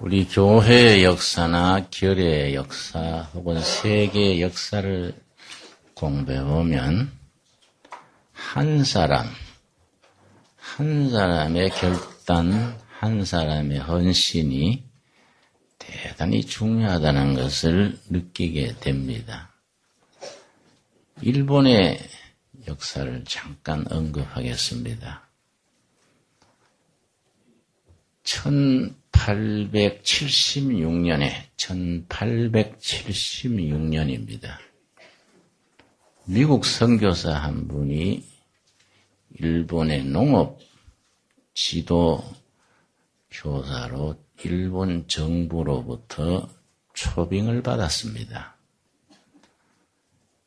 우리 교회의 역사나 결의 역사 혹은 세계의 역사를 공부해보면 한 사람의 결단, 한 사람의 헌신이 대단히 중요하다는 것을 느끼게 됩니다. 일본의 역사를 잠깐 언급하겠습니다. 1876년입니다. 미국 선교사 한 분이 일본의 농업 지도 교사로 일본 정부로부터 초빙을 받았습니다.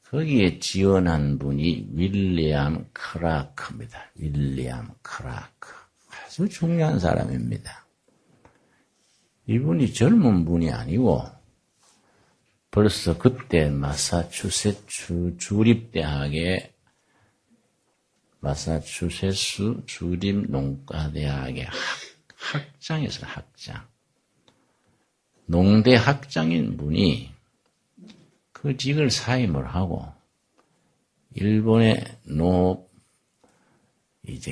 거기에 지원한 분이 윌리엄 크라크입니다. 윌리엄 크라크. 아주 중요한 사람입니다. 이분이 젊은 분이 아니고 벌써 그때 마사추세츠 주립대학의 마사추세츠 주립농가대학의 학장이었어요. 학장. 농대 학장인 분이 그 직을 사임을 하고 일본의 농업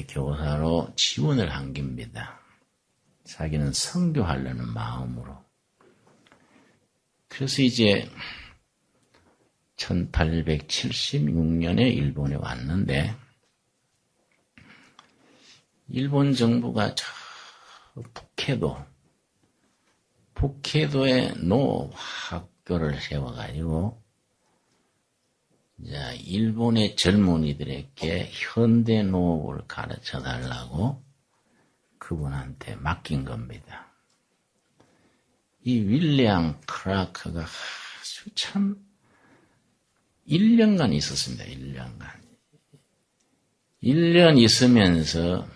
교사로 지원을 한 겁니다. 자기는 선교하려는 마음으로. 그래서 1876년에 일본에 왔는데 일본 정부가 저 북해도에 농업학교를 세워가지고 일본의 젊은이들에게 현대 농업을 가르쳐 달라고 그분한테 맡긴 겁니다. 이 윌리엄 크라크가 아주 참 1년간 있었습니다. 1년 있으면서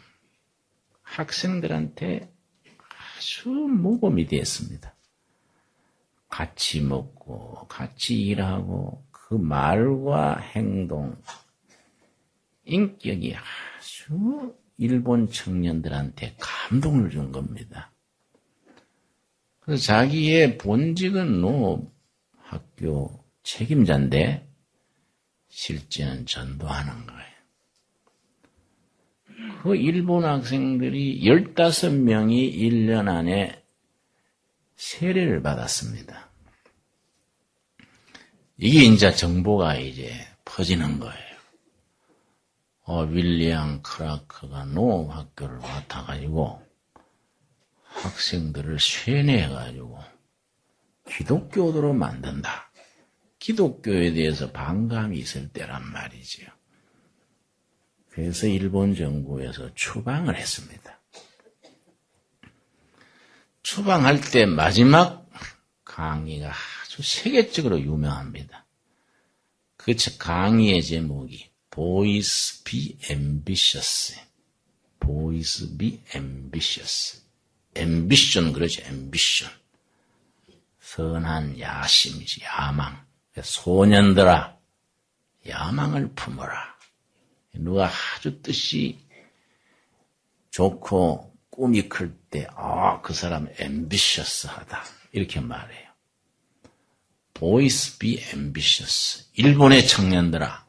학생들한테 아주 모범이 되었습니다. 같이 먹고 같이 일하고 그 말과 행동, 인격이 아주 일본 청년들한테 감동을 준 겁니다. 그래서 자기의 본직은 농업학교 책임자인데 실제는 전도하는 거예요. 그 일본 학생들이 15명이 1년 안에 세례를 받았습니다. 이게 이제 정보가 퍼지는 거예요. 윌리엄 크라크가 농업학교를 맡아가지고 학생들을 세뇌해가지고 기독교도로 만든다. 기독교에 대해서 반감이 있을 때란 말이죠. 그래서 일본 정부에서 추방을 했습니다. 추방할 때 마지막 강의가 아주 세계적으로 유명합니다. 그 강의의 제목이 Boys be ambitious. Boys be ambitious. ambition 그렇죠. ambition. 선한 야심이지. 야망. 소년들아 야망을 품어라. 누가 아주 뜻이 좋고 꿈이 클 때 그 사람 ambitious하다. 이렇게 말해요. Boys be ambitious. 일본의 청년들아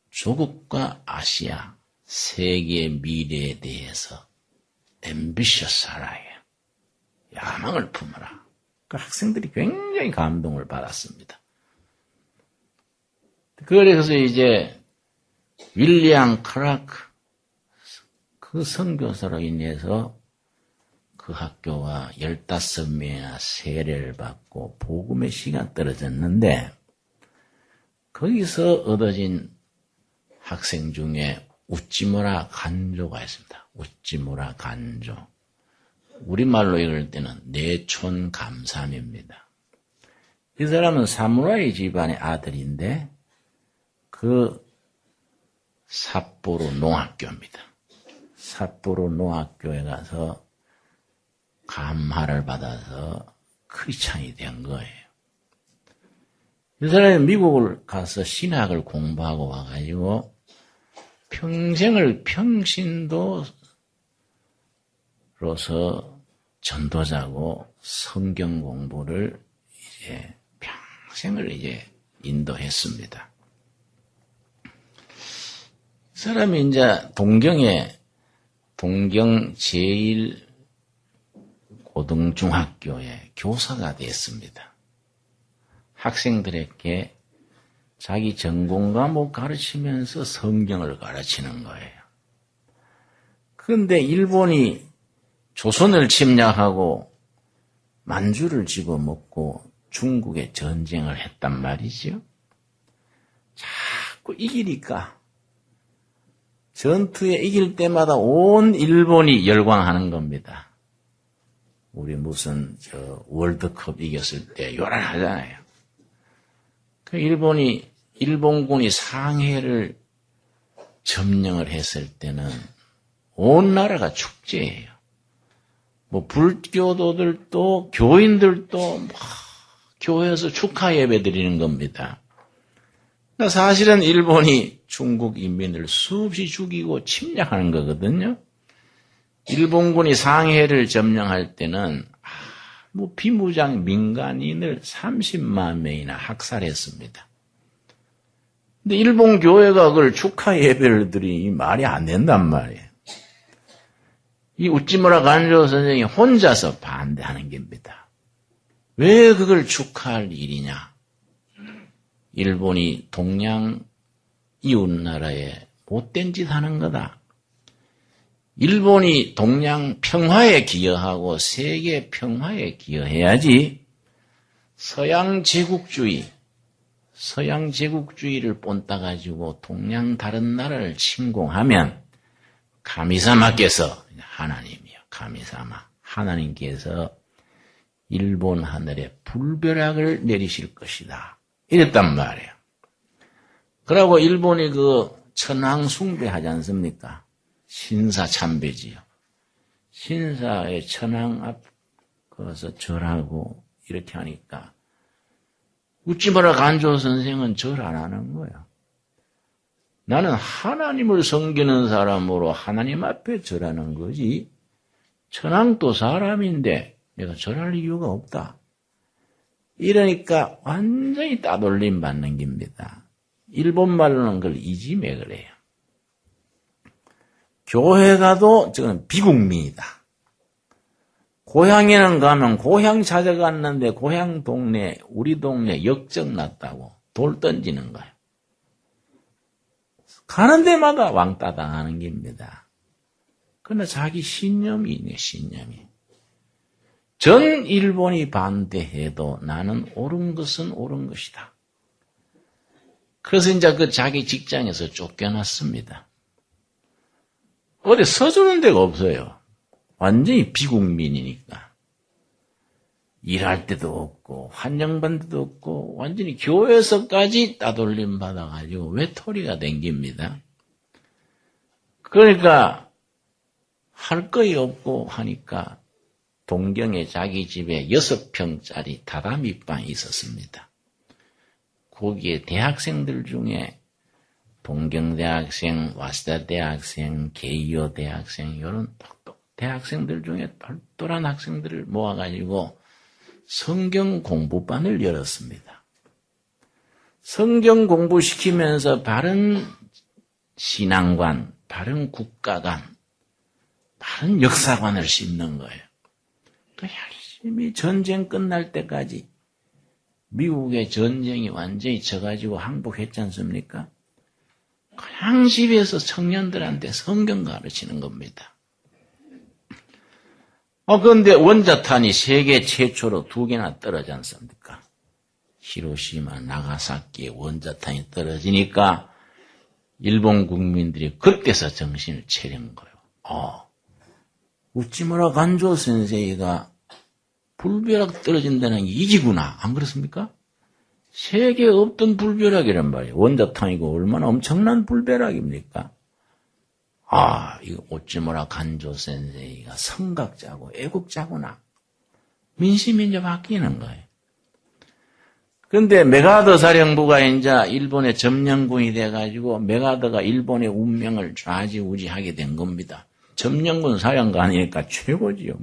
조국과 아시아, 세계의 미래에 대해서 ambitious하라. 야망을 품어라. 그 학생들이 굉장히 감동을 받았습니다. 그래서 윌리엄 크라크 그 선교사로 인해서 그 학교가 15명이나 세례를 받고 복음의 씨가 떨어졌는데 거기서 얻어진 학생 중에 우찌무라 간조가 있습니다. 우찌무라 간조. 우리말로 읽을 때는 내촌감삼입니다. 이 사람은 사무라이 집안의 아들인데 그 삿포로 농학교입니다. 삿포로 농학교에 가서 감화를 받아서 크리스찬이 된 거예요. 이 사람이 미국을 가서 신학을 공부하고 와가지고 평신도로서 전도자고 성경 공부를 이제 평생을 이제 인도했습니다. 이 사람이 이제 동경 제1고등중학교의 교사가 됐습니다. 학생들에게 자기 전공 과목 가르치면서 성경을 가르치는 거예요. 그런데 일본이 조선을 침략하고 만주를 집어먹고 중국에 전쟁을 했단 말이죠. 자꾸 이기니까 전투에 이길 때마다 온 일본이 열광하는 겁니다. 우리 무슨 월드컵 이겼을 때 요란하잖아요. 그 일본군이 상해를 점령을 했을 때는 온 나라가 축제예요. 뭐 불교도들도 교인들도 막 교회에서 축하 예배 드리는 겁니다. 그러니까 사실은 일본이 중국 인민을 수없이 죽이고 침략하는 거거든요. 일본군이 상해를 점령할 때는 뭐 비무장 민간인을 30만 명이나 학살했습니다. 근데 일본 교회가 그걸 축하 예배를 드리니 말이 안 된단 말이에요. 이 우찌무라 간조 선생이 혼자서 반대하는 겁니다. 왜 그걸 축하할 일이냐? 일본이 동양 이웃나라에 못된 짓 하는 거다. 일본이 동양 평화에 기여하고 세계 평화에 기여해야지 서양 제국주의를 본따가지고 동양 다른 나라를 침공하면 가미사마께서 하나님이요. 가미사마 하나님께서 일본 하늘에 불벼락을 내리실 것이다. 이랬단 말이에요. 그러고 일본이 그 천황 숭배하지 않습니까? 신사 참배지요. 신사의 천황 앞 거기서 절하고 이렇게 하니까 우찌무라 간조 선생은 절 안 하는 거예요. 나는 하나님을 섬기는 사람으로 하나님 앞에 절하는 거지 천황도 사람인데 내가 절할 이유가 없다. 이러니까 완전히 따돌림 받는 겁니다. 일본말로는 그걸 이지맥을 해요. 교회 가도 저는 비국민이다. 고향에는 가면 고향 찾아갔는데 고향 동네, 우리 동네 역적 났다고 돌 던지는 거예요. 가는 데마다 왕따 당하는 겁니다. 그러나 자기 신념이 있네, 신념이. 전 일본이 반대해도 나는 옳은 것은 옳은 것이다. 그래서 이제 그 자기 직장에서 쫓겨났습니다. 어디 서주는 데가 없어요. 완전히 비국민이니까. 일할 데도 없고 환영받는 데도 없고 완전히 교회에서까지 따돌림 받아가지고 외톨이가 댕깁니다. 그러니까 할 거이 없고 하니까 동경에 자기 집에 6평짜리 다다미방이 있었습니다. 거기에 대학생들 중에 동경대학생, 와세다 대학생, 게이오 대학생 이런 대학생들 중에 똘똘한 학생들을 모아가지고 성경 공부반을 열었습니다. 성경 공부시키면서 바른 신앙관, 바른 국가관, 바른 역사관을 심는 거예요. 열심히 전쟁 끝날 때까지 미국의 전쟁이 완전히 져가지고 항복했지 않습니까? 그냥 집에서 청년들한테 성경 가르치는 겁니다. 그런데 원자탄이 세계 최초로 2개나 떨어지 않습니까? 히로시마, 나가사키에 원자탄이 떨어지니까 일본 국민들이 그때서 정신을 차린 거예요. 우찌무라 간조 센세이가 불벼락 떨어진다는 게 이기구나. 안 그렇습니까? 세계에 없던 불벼락이란 말이에요. 원자탄이고 얼마나 엄청난 불벼락입니까? 이거 우찌무라 간조 센세이가 성각자고 애국자구나. 민심이 이제 바뀌는 거예요. 그런데 메가더 사령부가 이제 일본의 점령군이 돼가지고 메가더가 일본의 운명을 좌지우지하게 된 겁니다. 점령군 사령관이니까 최고지요.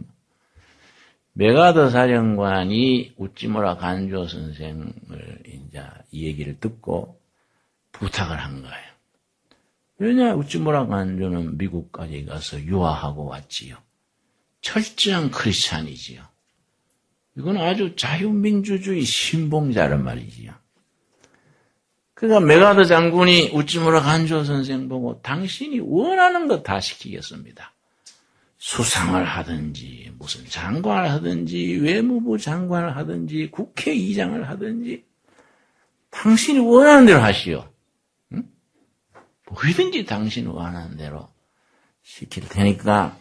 메가더 사령관이 우찌무라 간조 선생을 이제 이 얘기를 듣고 부탁을 한 거예요. 왜냐, 우찌무라 간조는 미국까지 가서 유화하고 왔지요. 철저한 크리스찬이지요. 이건 아주 자유민주주의 신봉자란 말이지요. 그러니까 메가더 장군이 우찌무라 간조 선생 보고 당신이 원하는 거 다 시키겠습니다. 수상을 하든지 무슨 장관을 하든지 외무부 장관을 하든지 국회의장을 하든지 당신이 원하는 대로 하시오. 응? 뭐든지 당신이 원하는 대로 시킬 테니까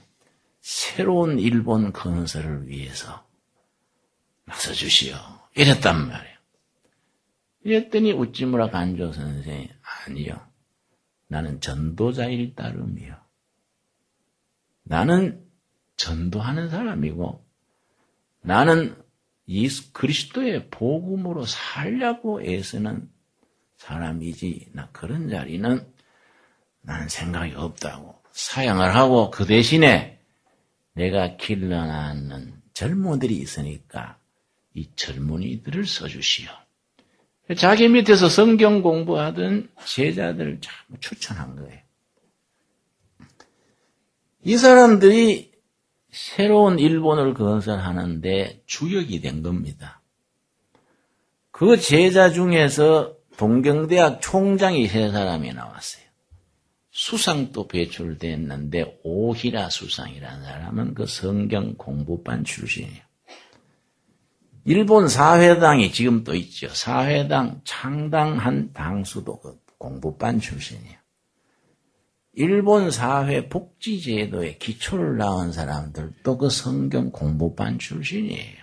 새로운 일본 건설을 위해서 나서주시오. 이랬단 말이에요. 이랬더니 우찌무라 간조 선생이 아니요. 나는 전도자일 따름이요. 나는 전도하는 사람이고 나는 예수 그리스도의 복음으로 살려고 애쓰는 사람이지 나 그런 자리는 나는 생각이 없다고 사양을 하고 그 대신에 내가 길러나는 젊은이들이 있으니까 이 젊은이들을 써주시오. 자기 밑에서 성경 공부하던 제자들을 참 추천한 거예요. 이 사람들이 새로운 일본을 건설하는데 주역이 된 겁니다. 그 제자 중에서 동경대학 총장이 3사람이 나왔어요. 수상도 배출됐는데 오히라 수상이라는 사람은 그 성경 공부반 출신이에요. 일본 사회당이 지금 또 있죠. 사회당 창당한 당수도 그 공부반 출신이에요. 일본 사회 복지제도의 기초를 낳은 사람들도 그 성경 공부반 출신이에요.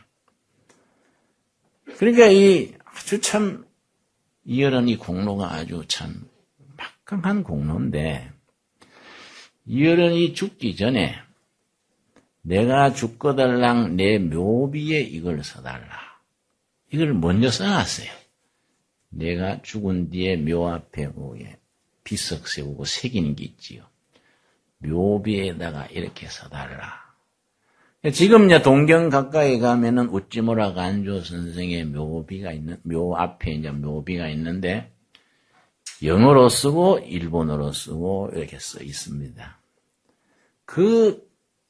그러니까 이 아주 참 이어른 이 공로가 아주 참 막강한 공로인데 이어른이 죽기 전에 내가 죽거들랑 내 묘비에 이걸 써달라. 이걸 먼저 써놨어요. 내가 죽은 뒤에 묘 앞에 위에 비석 세우고 새기는 게 있지요. 묘비에다가 이렇게 써달라. 지금 이제 동경 가까이 가면은 우찌무라 간조 선생의 묘비가 있는, 묘 앞에 이제 묘비가 있는데, 영어로 쓰고, 일본어로 쓰고, 이렇게 써 있습니다. 그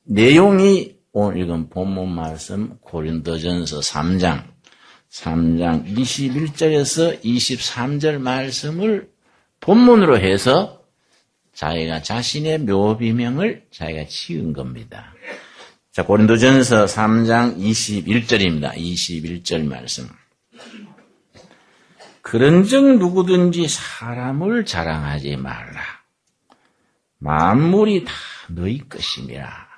내용이 오늘 읽은 본문 말씀, 고린도전서 3장 21절에서 23절 말씀을 본문으로 해서 자기가 자신의 묘비명을 자기가 지은 겁니다. 자, 고린도전서 3장 21절입니다. 21절 말씀. 그런즉 누구든지 사람을 자랑하지 말라. 만물이 다 너희 것임이라.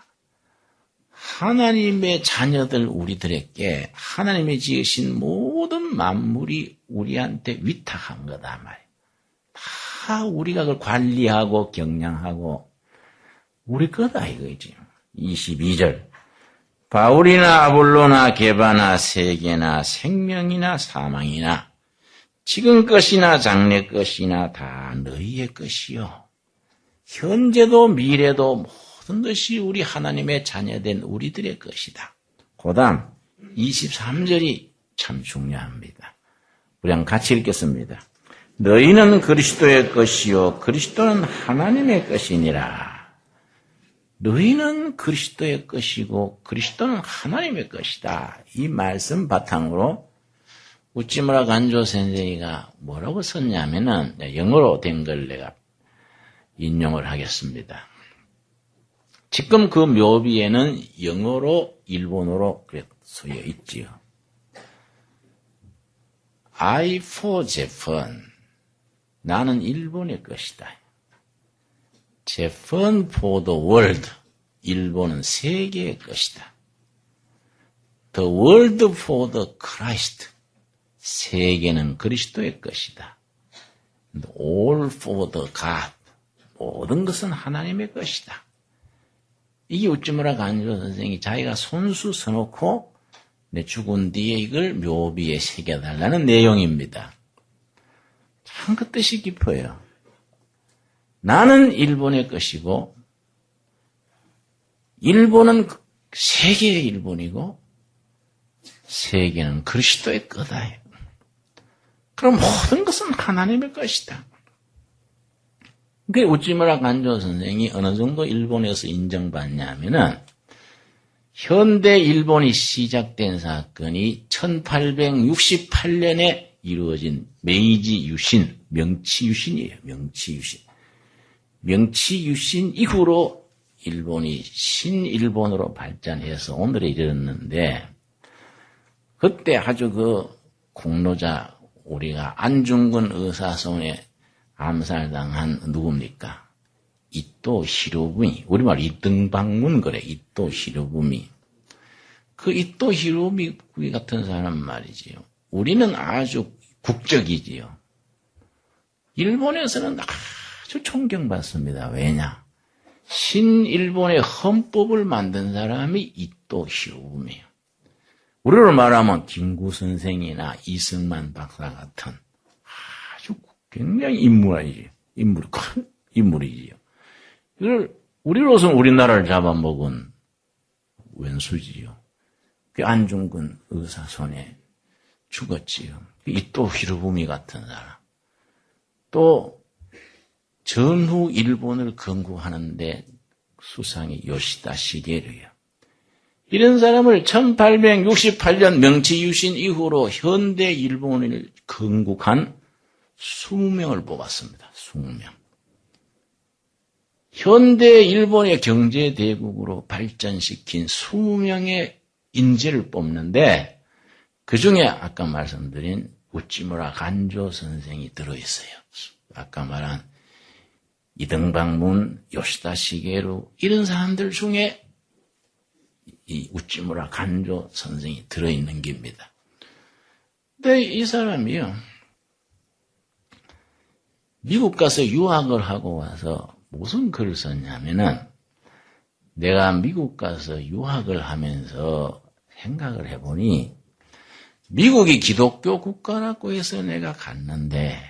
하나님의 자녀들 우리들에게 하나님이 지으신 모든 만물이 우리한테 위탁한 거다 말이에요. 다 우리가 그걸 관리하고 경량하고 우리 거다 이거지. 22절. 바울이나 아볼로나 게바나 세계나 생명이나 사망이나 지금 것이나 장래 것이나 다 너희의 것이요. 현재도 미래도 모든 것이 우리 하나님의 자녀된 우리들의 것이다. 그다음 23절이 참 중요합니다. 우리 한번 같이 읽겠습니다. 너희는 그리스도의 것이요 그리스도는 하나님의 것이니라. 너희는 그리스도의 것이고 그리스도는 하나님의 것이다. 이 말씀 바탕으로 우찌무라 간조 선생이가 뭐라고 썼냐면은 영어로 된 걸 내가 인용을 하겠습니다. 지금 그 묘비에는 영어로 일본어로 쓰여 있지요. I for Japan. 나는 일본의 것이다. Japan for the world. 일본은 세계의 것이다. The world for the Christ. 세계는 그리스도의 것이다. All for the God. 모든 것은 하나님의 것이다. 이게 우찌무라 간조 선생이 자기가 손수 써놓고 내 죽은 뒤에 이걸 묘비에 새겨달라는 내용입니다. 참 그 뜻이 깊어요. 나는 일본의 것이고 일본은 세계의 일본이고 세계는 그리스도의 거다. 그럼 모든 것은 하나님의 것이다. 그 우찌무라 간조 선생이 어느 정도 일본에서 인정받냐면은 현대 일본이 시작된 사건이 1868년에 이루어진 메이지 유신, 명치유신이에요. 명치유신 이후로 일본이 신일본으로 발전해서 오늘에 이르렀는데 그때 아주 그 공로자 우리가 안중근 의사 손에 암살당한 누굽니까? 이토 히로부미, 우리말 이등방문 그래. 이토 히로부미. 그 이토 히로부미 같은 사람 말이지요. 우리는 아주 국적이지요. 일본에서는 아주 존경받습니다. 왜냐? 신일본의 헌법을 만든 사람이 이토 히로부미예요. 우리로 말하면 김구 선생이나 이승만 박사 같은 아주 굉장히 큰 인물이지요. 이걸 우리로서는 우리나라를 잡아먹은 왼수지요. 그 안중근 의사 손에 죽었지요. 이토 히로부미 같은 사람. 또 전후 일본을 건국하는데 수상이 요시다 시게루요. 이런 사람을 1868년 명치유신 이후로 현대 일본을 건국한 20명을 뽑았습니다. 20명. 현대 일본의 경제대국으로 발전시킨 20명의 인재를 뽑는데 그중에 아까 말씀드린 우찌무라 간조 선생이 들어있어요. 아까 말한 이등방문, 요시다 시게루 이런 사람들 중에 이 우찌무라 간조 선생이 들어있는 겁니다. 근데 이 사람이요. 미국 가서 유학을 하고 와서 무슨 글을 썼냐면은 내가 미국 가서 유학을 하면서 생각을 해보니 미국이 기독교 국가라고 해서 내가 갔는데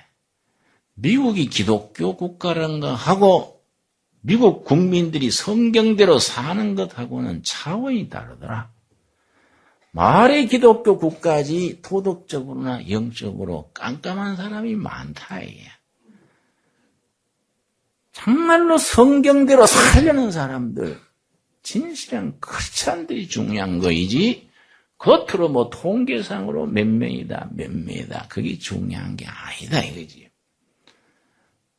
미국이 기독교 국가란가 하고 미국 국민들이 성경대로 사는 것하고는 차원이 다르더라. 말의 기독교 국가지 도덕적으로나 영적으로 깜깜한 사람이 많다. 이게. 정말로 성경대로 살려는 사람들, 진실한 크리스찬들이 중요한 거이지 겉으로 뭐 통계상으로 몇 명이다. 그게 중요한 게 아니다 이거지.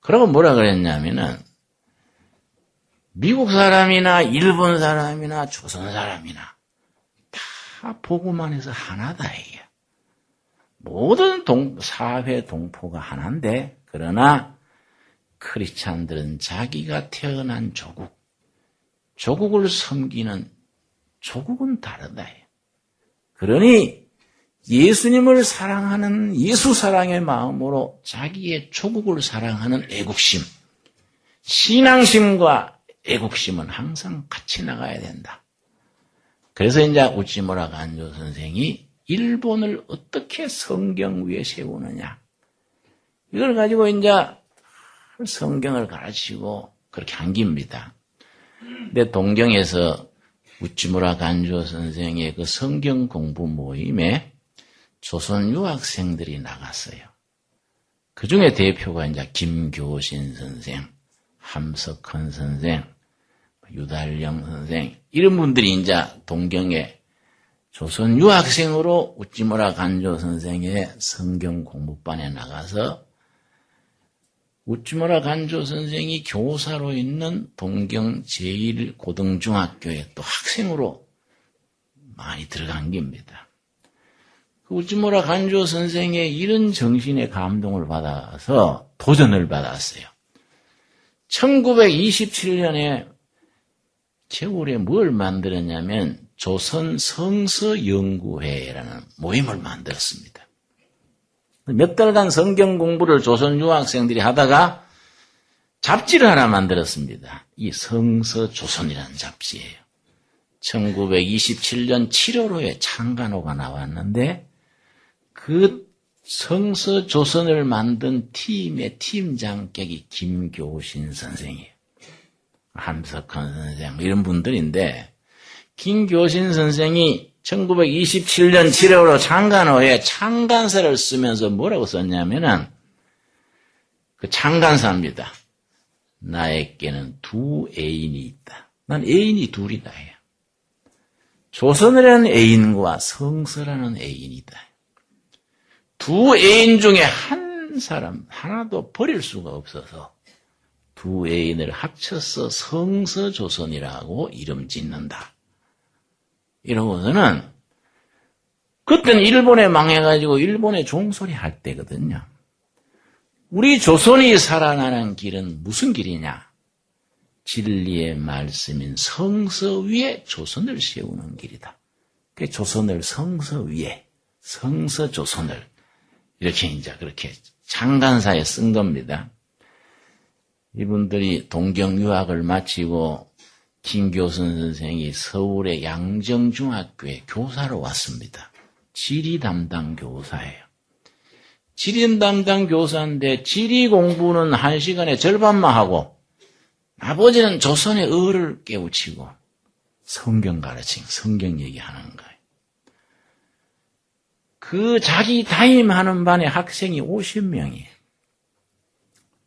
그러고 뭐라 그랬냐면은 미국 사람이나 일본 사람이나 조선 사람이나 다 보고만 해서 하나다 이게. 모든 사회 동포가 하나인데 그러나 크리스찬들은 자기가 태어난 조국을 섬기는 조국은 다르다. 그러니 예수님을 사랑하는 예수 사랑의 마음으로 자기의 조국을 사랑하는 애국심, 신앙심과 애국심은 항상 같이 나가야 된다. 그래서 이제 우찌무라 간조 선생이 일본을 어떻게 성경 위에 세우느냐. 이걸 가지고 이제 성경을 가르치고 그렇게 한 겁니다. 근데 동경에서 우찌무라 간조 선생의 그 성경 공부 모임에 조선 유학생들이 나갔어요. 그 중에 대표가 이제 김교신 선생, 함석헌 선생, 유달령 선생, 이런 분들이 이제 동경에 조선 유학생으로 우찌무라 간조 선생의 성경 공부반에 나가서 우찌무라 간조 선생이 교사로 있는 동경 제1고등중학교에 또 학생으로 많이 들어간 겁니다. 그 우찌무라 간조 선생의 이런 정신의 감동을 받아서 도전을 받았어요. 1927년에 겨울에 뭘 만들었냐면 조선 성서연구회라는 모임을 만들었습니다. 몇 달간 성경 공부를 조선 유학생들이 하다가 잡지를 하나 만들었습니다. 이 성서조선이라는 잡지예요. 1927년 7월호에 창간호가 나왔는데 그 성서조선을 만든 팀의 팀장격이 김교신 선생이에요. 함석헌 선생 이런 분들인데 김교신 선생이 1927년 7월로 창간호에 창간사를 쓰면서 뭐라고 썼냐면은 그 창간사입니다. 나에게는 두 애인이 있다. 난 애인이 둘이다 해요. 조선이라는 애인과 성서라는 애인이다. 두 애인 중에 한 사람 하나도 버릴 수가 없어서 두 애인을 합쳐서 성서조선이라고 이름 짓는다. 이러고서는 그때는 일본에 망해가지고 일본에 종소리 할 때거든요. 우리 조선이 살아나는 길은 무슨 길이냐? 진리의 말씀인 성서 위에 조선을 세우는 길이다. 그 조선을 성서 위에, 성서 조선을 이렇게 이제 그렇게 창간사에 쓴 겁니다. 이분들이 동경 유학을 마치고 김교선 선생이 서울의 양정중학교에 교사로 왔습니다. 지리 담당 교사예요. 지리 담당 교사인데 지리 공부는 1시간에 절반만 하고 아버지는 조선의 어를 깨우치고 성경 가르치고 성경 얘기하는 거예요. 그 자기 담임하는 반에 학생이 50명이에요.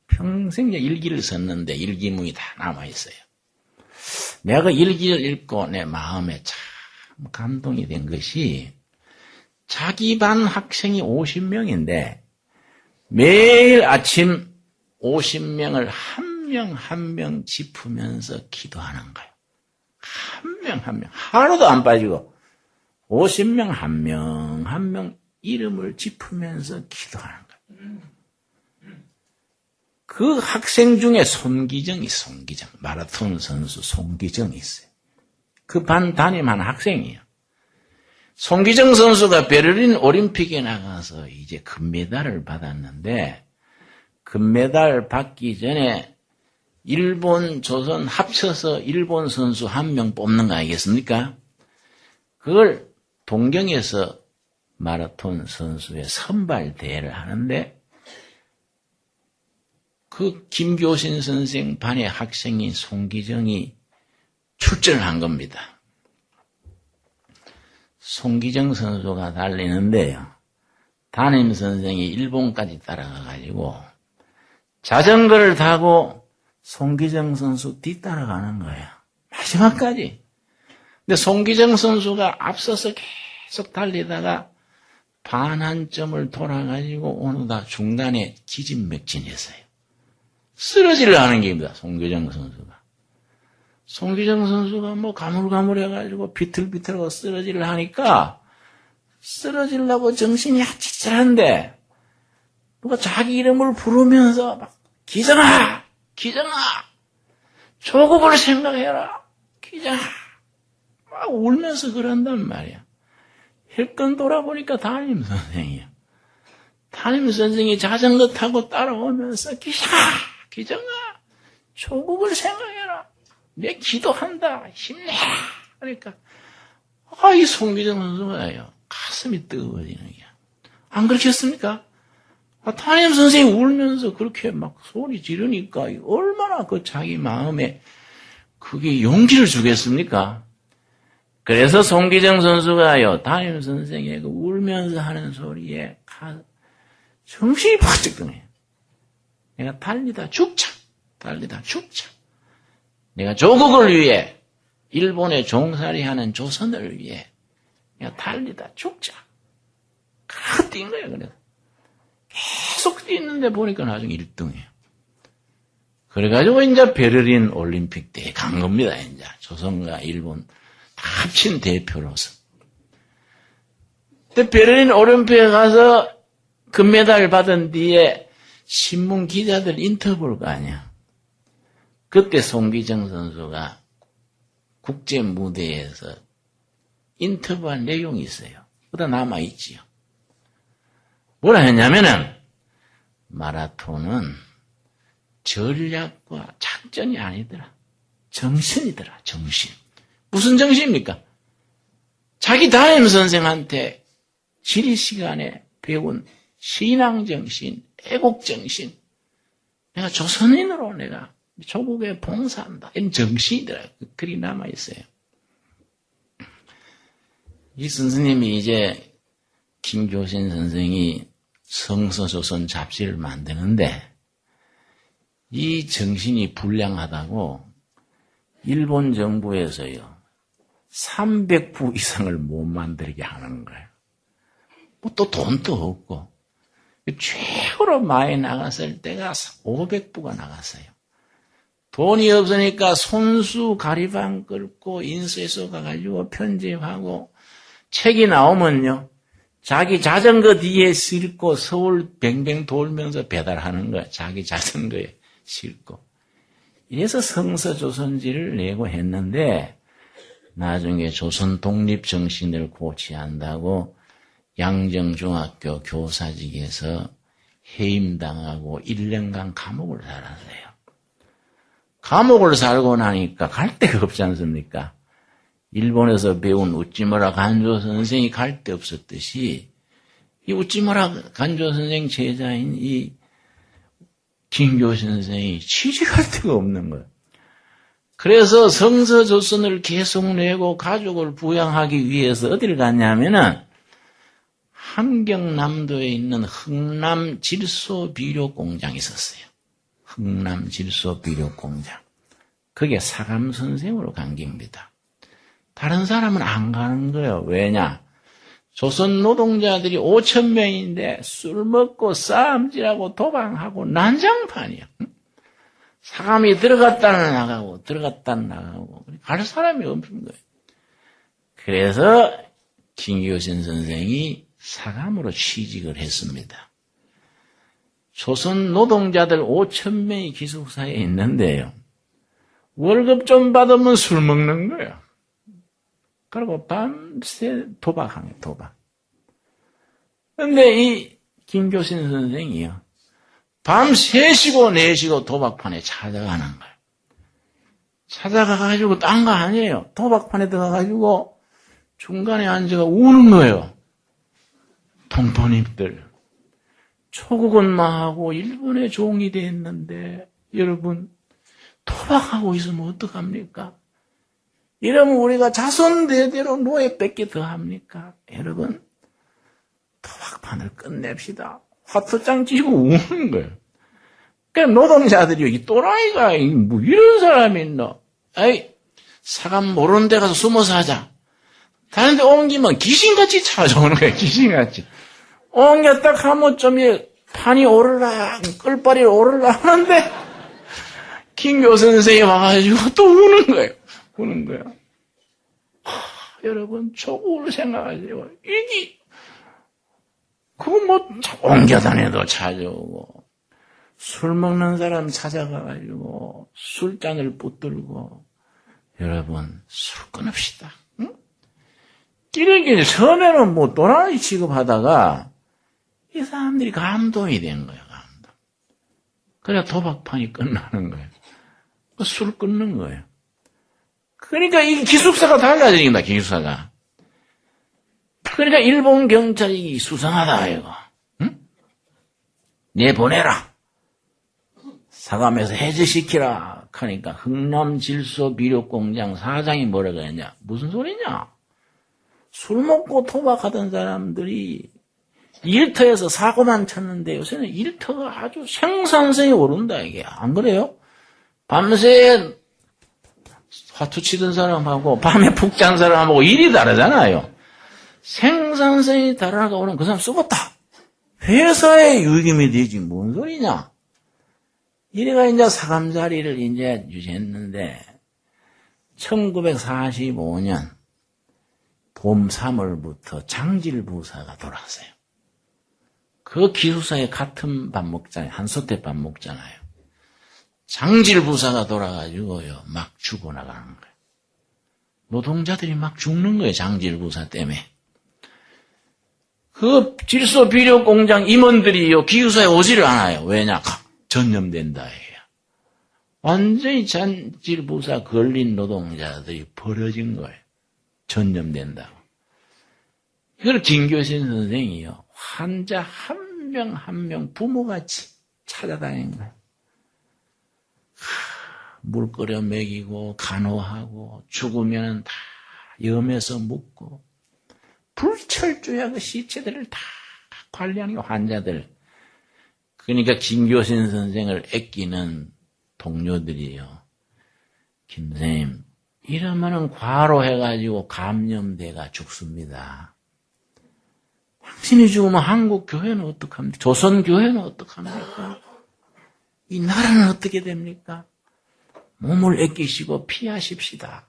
평생 일기를 썼는데 일기문이 다 남아있어요. 내가 그 일기를 읽고 내 마음에 참 감동이 된 것이 자기 반 학생이 50명인데 매일 아침 50명을 한 명 한 명 짚으면서 기도하는 거예요. 한 명 한 명 하루도 안 빠지고 50명 한 명 한 명 이름을 짚으면서 기도하는 거예요. 그 학생 중에 손기정이 마라톤 선수 손기정이 있어요. 그 반 담임하는 학생이에요. 손기정 선수가 베를린 올림픽에 나가서 이제 금메달을 받았는데 금메달 받기 전에 일본, 조선 합쳐서 일본 선수 한 명 뽑는 거 아니겠습니까? 그걸 동경에서 마라톤 선수의 선발 대회를 하는데 그 김교신 선생 반의 학생인 송기정이 출전을 한 겁니다. 송기정 선수가 달리는데요. 담임 선생이 일본까지 따라가가지고 자전거를 타고 송기정 선수 뒤따라가는 거예요. 마지막까지. 근데 송기정 선수가 앞서서 계속 달리다가 반환점을 돌아가지고 어느덧 중간에 기진맥진했어요. 쓰러지려 하는 게입니다. 송기정 선수가. 송기정 선수가 뭐 가물가물해가지고 비틀비틀하고 쓰러지려 하니까 쓰러지려고 정신이 아찔한데 누가 자기 이름을 부르면서 막 기정아! 기정아! 조국을 생각해라! 기정아! 막 울면서 그런단 말이야. 힐끔 돌아보니까 담임 선생이야. 담임 선생이 자전거 타고 따라오면서 기정아! 조국을 생각해라! 내 기도한다! 힘내라! 그러니까 이 송기정 선수가요. 가슴이 뜨거워지는 거야. 안 그렇겠습니까? 담임 선생이 울면서 그렇게 막 소리 지르니까 얼마나 그 자기 마음에 그게 용기를 주겠습니까? 그래서 송기정 선수가요, 담임 선생의 그 울면서 하는 소리에 정신이 번쩍 드네요. 내가 달리다 죽자. 내가 조국을 위해, 일본에 종살이하는 조선을 위해 내가 달리다 죽자. 그렇게 뛴 거예요, 그래서. 계속 뛰는데 보니까 나중에 1등이에요. 그래가지고 이제 베를린 올림픽 때에 간 겁니다, 이제. 조선과 일본 다 합친 대표로서. 근데 베를린 올림픽에 가서 금메달 받은 뒤에 신문 기자들 인터뷰를 거 아니야. 그때 송기정 선수가 국제 무대에서 인터뷰한 내용이 있어요. 그다 남아있지요. 뭐라 했냐면은 마라톤은 전략과 작전이 아니더라. 정신이더라. 정신. 무슨 정신입니까? 자기 담임 선생한테 지리 시간에 배운 신앙정신, 애국정신. 내가 조선인으로 내가 조국에 봉사한다. 이런 정신이더라. 글이 남아있어요. 이 선생님이 이제 김교신 선생이 성서조선 잡지를 만드는데 이 정신이 불량하다고 일본 정부에서요 300부 이상을 못 만들게 하는 거예요. 뭐 또 돈도 없고 최고로 많이 나갔을 때가 500부가 나갔어요. 돈이 없으니까 손수 가리방 끌고 인쇄소 가가지고 편집하고 책이 나오면요 자기 자전거 뒤에 싣고 서울 뱅뱅 돌면서 배달하는 거야. 자기 자전거에 싣고. 이래서 성서조선지를 내고 했는데 나중에 조선 독립정신을 고취한다고 양정중학교 교사직에서 해임당하고 1년간 감옥을 살았어요. 감옥을 살고 나니까 갈 데가 없지 않습니까? 일본에서 배운 우찌무라 간조 선생이 갈 데 없었듯이 이 우찌무라 간조 선생 제자인 이 김교신 선생이 취직할 데가 없는 거예요. 그래서 성서조선을 계속 내고 가족을 부양하기 위해서 어디를 갔냐면은 함경남도에 있는 흥남질소비료공장이 있었어요. 흥남질소비료공장. 그게 사감 선생으로 간 겁니다. 다른 사람은 안 가는 거예요. 왜냐? 조선 노동자들이 5,000명인데 술 먹고 싸움질하고 도박하고 난장판이야. 사감이 들어갔다는 나가고 들어갔다는 나가고 갈 사람이 없는 거예요. 그래서 김교신 선생이 사감으로 취직을 했습니다. 조선 노동자들 5,000명이 기숙사에 있는데요. 월급 좀 받으면 술 먹는 거예요. 그리고 밤새 도박하네, 도박. 근데 이 김교신 선생이요. 밤 3시고 4시고 도박판에 찾아가는 거예요. 찾아가가지고 딴 거 아니에요. 도박판에 들어가가지고 중간에 앉아가 우는 거예요. 돈돈입들. 초국은 망하고 일본의 종이 됐는데 여러분 도박하고 있으면 어떡합니까? 이러면 우리가 자손대대로 노예 뺏기 더 합니까? 여러분 도박판을 끝냅시다. 화투장 쥐고 우는 거예요. 그러니까 노동자들이 이 또라이가 뭐 이런 사람이 있나? 에이 사감 모르는 데 가서 숨어서 하자. 다른 데 옮기면 귀신같이 찾아오는 거예요. 귀신같이. 옮겼다 하면 좀 판이 오르라 끌바리 오르라 하는데 김교 선생이 와가지고 또 우는 거예요. 우는 거예요. 여러분 초국을 생각하세요. 이게 그거 뭐 옮겨다녀도 찾아오고 술 먹는 사람 찾아가가지고 술잔을 붙들고 여러분 술 끊읍시다. 응? 이렇게 처음에는 뭐 또라이 취급하다가 이 사람들이 감동이 된 거예요. 감동. 그래야 도박판이 끝나는 거예요. 술 끊는 거예요. 그러니까 이 기숙사가 달라지니까 기숙사가. 그러니까 일본 경찰이 수상하다 이거. 응? 내보내라. 사감에서 해제시키라. 하니까 흥남질소비료공장 사장이 뭐라고 했냐. 무슨 소리냐. 술 먹고 도박하던 사람들이 일터에서 사고만 쳤는데 요새는 일터가 아주 생산성이 오른다 이게. 안 그래요? 밤새 화투 치던 사람하고 밤에 푹 잔 사람하고 일이 다르잖아요. 생산성이 달아나오는 그 사람 썩었다. 회사에 유익임이 되지 뭔 소리냐. 이래가 이제 사감자리를 이제 유지했는데 1945년 봄 3월부터 장질부사가 돌아왔어요. 그 기숙사에 같은 밥 먹잖아요. 한솥에 밥 먹잖아요. 장질부사가 돌아가지고요. 막 죽어나가는 거예요. 노동자들이 막 죽는 거예요. 장질부사 때문에. 그 질소비료공장 임원들이요. 기숙사에 오지를 않아요. 왜냐? 전염된다 해요. 완전히 장질부사 걸린 노동자들이 벌어진 거예요. 전염된다고. 이걸 김교신 선생이요. 환자 한 명 한 명 부모같이 찾아다닌 거예요. 물 끓여 먹이고 간호하고 죽으면 다 염해서 묻고 불철주야 그 시체들을 다 관리하는 게 환자들. 그러니까 김교신 선생을 아끼는 동료들이요. 김 선생님, 이러면은 과로해가지고 감염돼가 죽습니다. 당신이 죽으면 한국 교회는 어떡합니까? 조선 교회는 어떡합니까? 이 나라는 어떻게 됩니까? 몸을 아끼시고 피하십시다.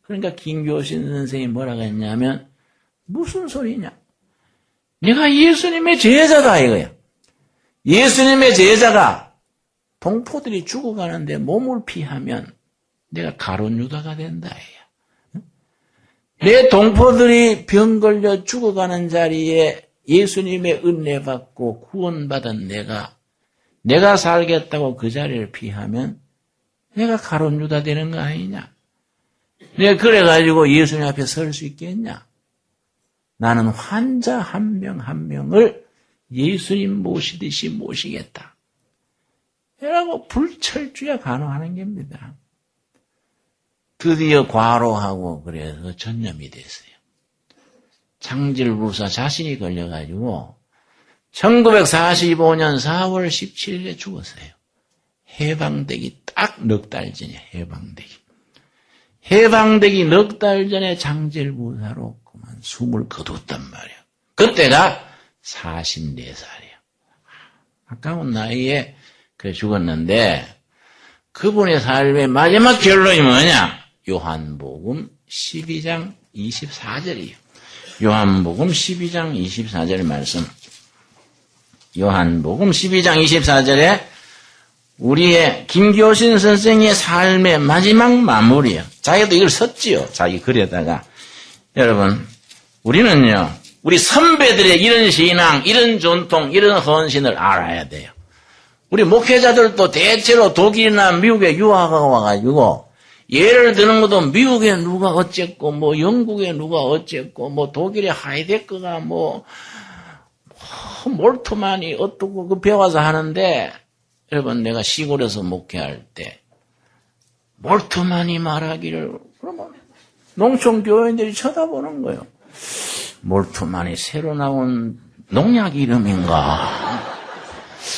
그러니까 김교신 선생이 뭐라고 했냐면, 무슨 소리냐? 내가 예수님의 제자다 이거야. 예수님의 제자가 동포들이 죽어가는데 몸을 피하면 내가 가룟 유다가 된다 이거야. 내 동포들이 병 걸려 죽어가는 자리에 예수님의 은혜 받고 구원받은 내가 살겠다고 그 자리를 피하면 내가 가룟 유다 되는 거 아니냐? 내가 그래가지고 예수님 앞에 설 수 있겠냐? 나는 환자 한 명 한 명을 예수님 모시듯이 모시겠다. 이라고 불철주야 간호하는 겁니다. 드디어 과로하고 그래서 전염이 됐어요. 장질부사 자신이 걸려가지고 1945년 4월 17일에 죽었어요. 해방되기 딱 넉 달 전에 해방되기. 해방되기 넉 달 전에 장질부사로 그만 숨을 거뒀단 말이에요. 그때가 44살이에요. 아까운 나이에 그 죽었는데 그분의 삶의 마지막 결론이 뭐냐? 요한복음 12장 24절이에요. 요한복음 12장 24절 말씀. 요한복음 12장 24절에 우리의 김교신 선생의 삶의 마지막 마무리요. 자기도 이걸 썼지요. 자기 글에다가. 여러분, 우리는요, 우리 선배들의 이런 신앙, 이런 전통, 이런 헌신을 알아야 돼요. 우리 목회자들도 대체로 독일이나 미국에 유학하고 와가지고, 예를 드는 것도 미국에 누가 어쨌고, 뭐 영국에 누가 어쨌고, 뭐 독일의 하이데크가 뭐, 몰트만이 어떻고 그 배워서 하는데, 여러분, 내가 시골에서 목회할 때, 몰트만이 말하기를, 그러면 농촌 교인들이 쳐다보는 거예요. 몰트만이 새로 나온 농약 이름인가?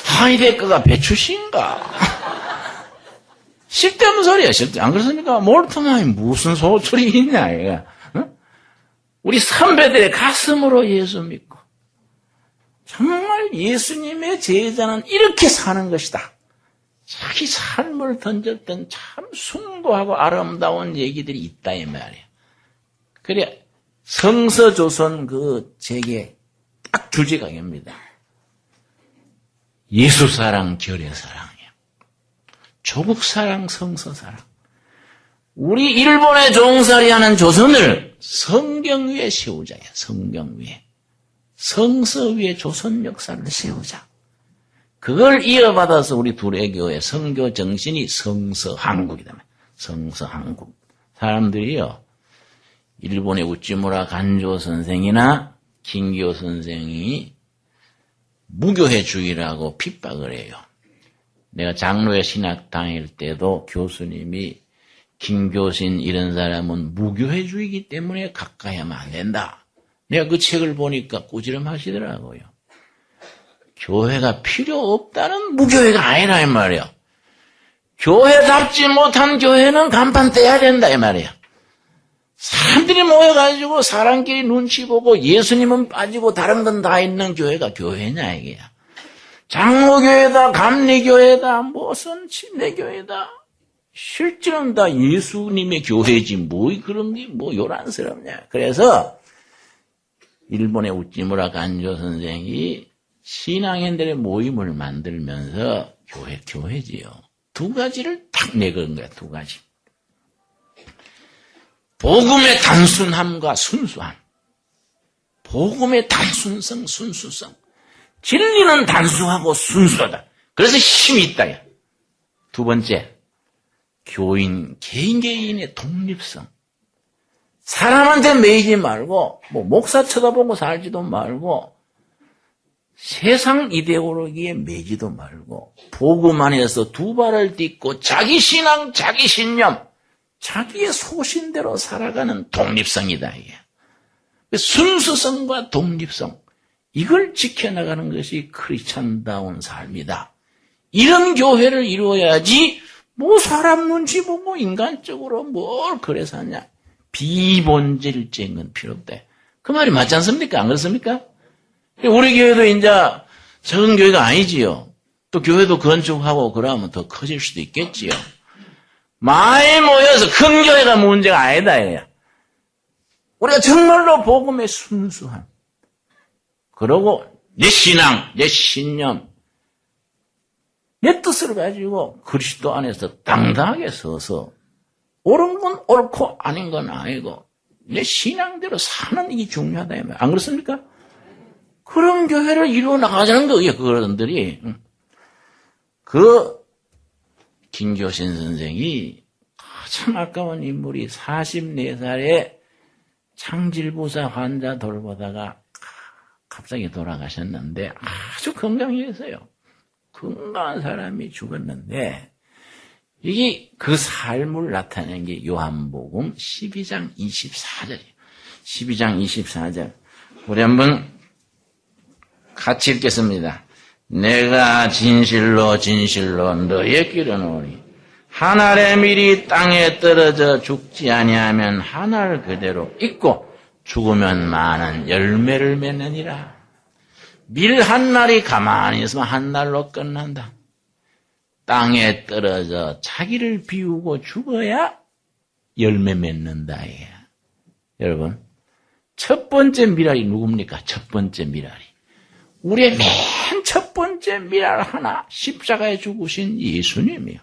하이데크가 배추신가? 쓸데없는 소리야, 안 그렇습니까? 몰트만이 무슨 소리 있냐, 이거. 응? 우리 선배들의 가슴으로 예수 믿고, 정말 예수님의 제자는 이렇게 사는 것이다. 자기 삶을 던졌던 참 숭고하고 아름다운 얘기들이 있다, 이 말이야. 그래, 성서조선 그 책의 딱 주제가 이겁니다. 예수사랑, 결의사랑이에요. 조국사랑, 성서사랑. 우리 일본에 종살이하는 조선을 성경 위에 세우자. 성경 위에. 성서 위에 조선 역사를 세우자. 그걸 이어받아서 우리 두레교의 선교 정신이 성서한국이다. 성서한국. 사람들이요, 일본의 우찌무라 간조 선생이나 김기호 선생이 무교회주의라고 핍박을 해요. 내가 장로회 신학 다닐 때도 교수님이 김교신 이런 사람은 무교회주의이기 때문에 가까이 하면 안 된다. 내가 그 책을 보니까 꾸지람하시더라고요. 교회가 필요 없다는 무교회가 아니라 이 말이야. 교회답지 못한 교회는 간판 떼야 된다 이 말이야. 사람들이 모여가지고 사람끼리 눈치 보고 예수님은 빠지고 다른 건 다 있는 교회가 교회냐 이게야. 장로교회다, 감리교회다, 무슨 침례교회다. 실제는 다 예수님의 교회지 뭐 그런 게 뭐 요란스럽냐. 그래서 일본의 우찌무라 간조 선생이 신앙인들의 모임을 만들면서 교회지요. 두 가지를 딱 내건 거야, 두 가지. 복음의 단순함과 순수함. 복음의 단순성, 순수성. 진리는 단순하고 순수하다. 그래서 힘이 있다. 두 번째, 개인의 독립성. 사람한테 매이지 말고, 뭐, 목사 쳐다보고 살지도 말고, 세상 이데올로기에 매지도 말고, 복음 안에서 두 발을 딛고, 자기 신앙, 자기 신념, 자기의 소신대로 살아가는 독립성이다, 이게. 순수성과 독립성, 이걸 지켜나가는 것이 크리스찬다운 삶이다. 이런 교회를 이루어야지 뭐 사람 눈치 보고 인간적으로 뭘 그래서 하냐. 비본질적인 건 필요 없다. 그 말이 맞지 않습니까? 안 그렇습니까? 우리 교회도 이제 적은 교회가 아니지요. 또 교회도 건축하고 그러면 더 커질 수도 있겠지요. 많이 모여서 큰 교회가 문제가 아니다 이거야. 우리가 정말로 복음의 순수함, 그리고 내 신앙, 내 신념, 내 뜻을 가지고 그리스도 안에서 당당하게 서서 옳은 건 옳고 아닌 건 아니고 내 신앙대로 사는 이게 중요하다. 안 그렇습니까? 그런 교회를 이루어 나가자는 거예요. 그런들이. 김교신 선생이 참 아까운 인물이 44살에 창질부사 환자 돌보다가 갑자기 돌아가셨는데 아주 건강했어요. 건강한 사람이 죽었는데 이게 그 삶을 나타낸 게 요한복음 12장 24절이에요. 12장 24절. 우리 한번 같이 읽겠습니다. 내가 진실로 진실로 너에게 이르노니 한 알의 밀이 땅에 떨어져 죽지 아니하면 한 알 그대로 있고 죽으면 많은 열매를 맺느니라. 밀 한 알이 가만히 있으면 한 알로 끝난다. 땅에 떨어져 자기를 비우고 죽어야 열매 맺는다. 여러분, 첫 번째 미랄이 누굽니까? 첫 번째 미랄이. 우리의 맨 첫 번째 미랄 하나, 십자가에 죽으신 예수님이요.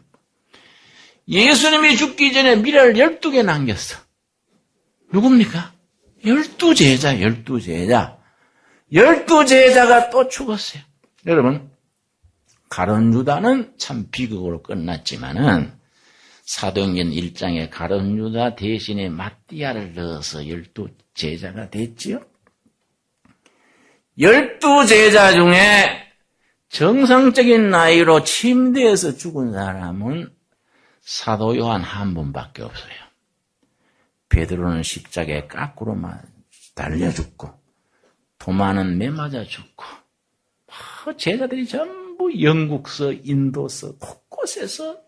예수님이 죽기 전에 미랄 12개 남겼어. 누굽니까? 12제자, 12제자. 12제자가 또 죽었어요. 여러분, 가룟 유다는 참 비극으로 끝났지만은 사도행전 1장에 가룟 유다 대신에 마띠아를 넣어서 12제자가 됐지요. 12제자 중에 정상적인 나이로 침대에서 죽은 사람은 사도 요한 한 분밖에 없어요. 베드로는 십자가에 까꾸로만 달려 죽고, 도마는 매맞아 죽고, 제자들이 전부 영국서, 인도서, 곳곳에서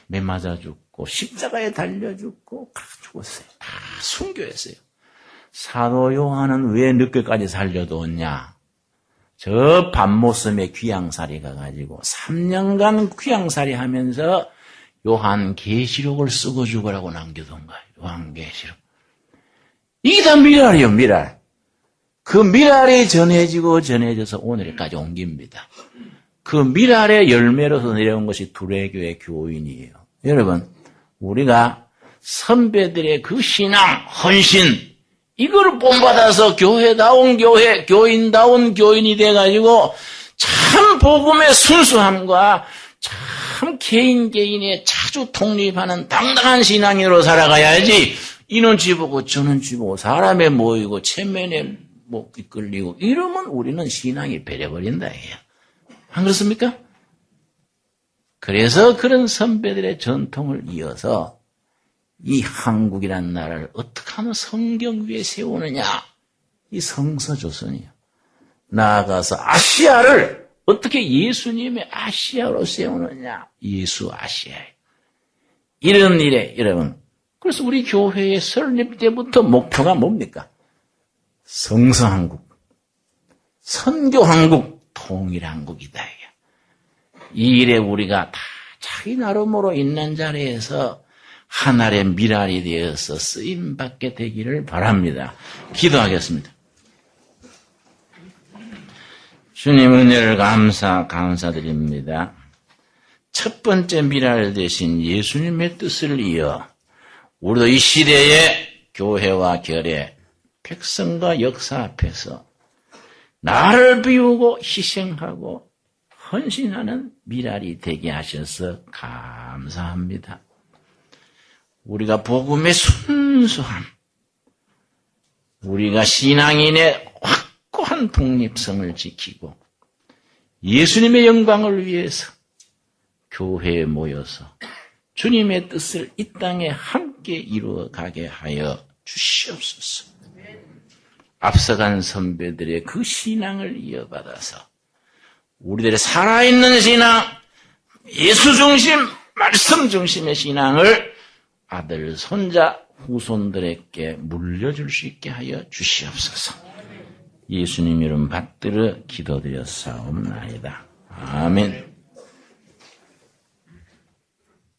매맞아 죽고, 십자가에 달려 죽고, 다 죽었어요. 다 순교했어요. 사도 요한은 왜 늦게까지 살려두었냐? 저 밤모섬에 귀양살이 가가지고 3년간 귀양살이 하면서 요한 계시록을 쓰고 죽으라고 남겨둔 거예요. 요한 계시록. 이게 다 미랄이요, 미랄. 그 미랄이 전해져서 오늘까지 옮깁니다. 그 미랄의 열매로서 내려온 것이 두레교의 교인이에요. 여러분, 우리가 선배들의 그 신앙, 헌신, 이걸 본받아서 교회다운 교회, 교인다운 교인이 돼가지고 참 복음의 순수함과 참 개인의 자주 독립하는 당당한 신앙인으로 살아가야지. 이는 쥐보고 저는 쥐보고 사람에 모이고 체면에 이끌리고 이러면 우리는 신앙이 배려버린다. 안 그렇습니까? 그래서 그런 선배들의 전통을 이어서 이 한국이라는 나라를 어떻게 하면 성경 위에 세우느냐. 이 성서조선이요. 나아가서 아시아를 어떻게 예수님의 아시아로 세우느냐. 예수 아시아에. 이런 일에 여러분. 그래서 우리 교회의 설립 때부터 목표가 뭡니까? 성서한국, 선교한국, 통일한국이다. 이 일에 우리가 다 자기 나름으로 있는 자리에서 하나의 미랄이 되어서 쓰임받게 되기를 바랍니다. 기도하겠습니다. 주님 은혜를 감사드립니다. 첫 번째 미랄 되신 예수님의 뜻을 이어 우리도 이 시대의 교회와 결의, 백성과 역사 앞에서 나를 비우고 희생하고 헌신하는 미랄이 되게 하셔서 감사합니다. 우리가 복음의 순수함, 우리가 신앙인의 확고한 독립성을 지키고 예수님의 영광을 위해서 교회에 모여서 주님의 뜻을 이 땅에 함께 이루어가게 하여 주시옵소서. 앞서간 선배들의 그 신앙을 이어받아서 우리들의 살아있는 신앙, 예수 중심, 말씀 중심의 신앙을 아들, 손자, 후손들에게 물려줄 수 있게 하여 주시옵소서. 예수님 이름 받들어 기도드렸사옵나이다. 아멘.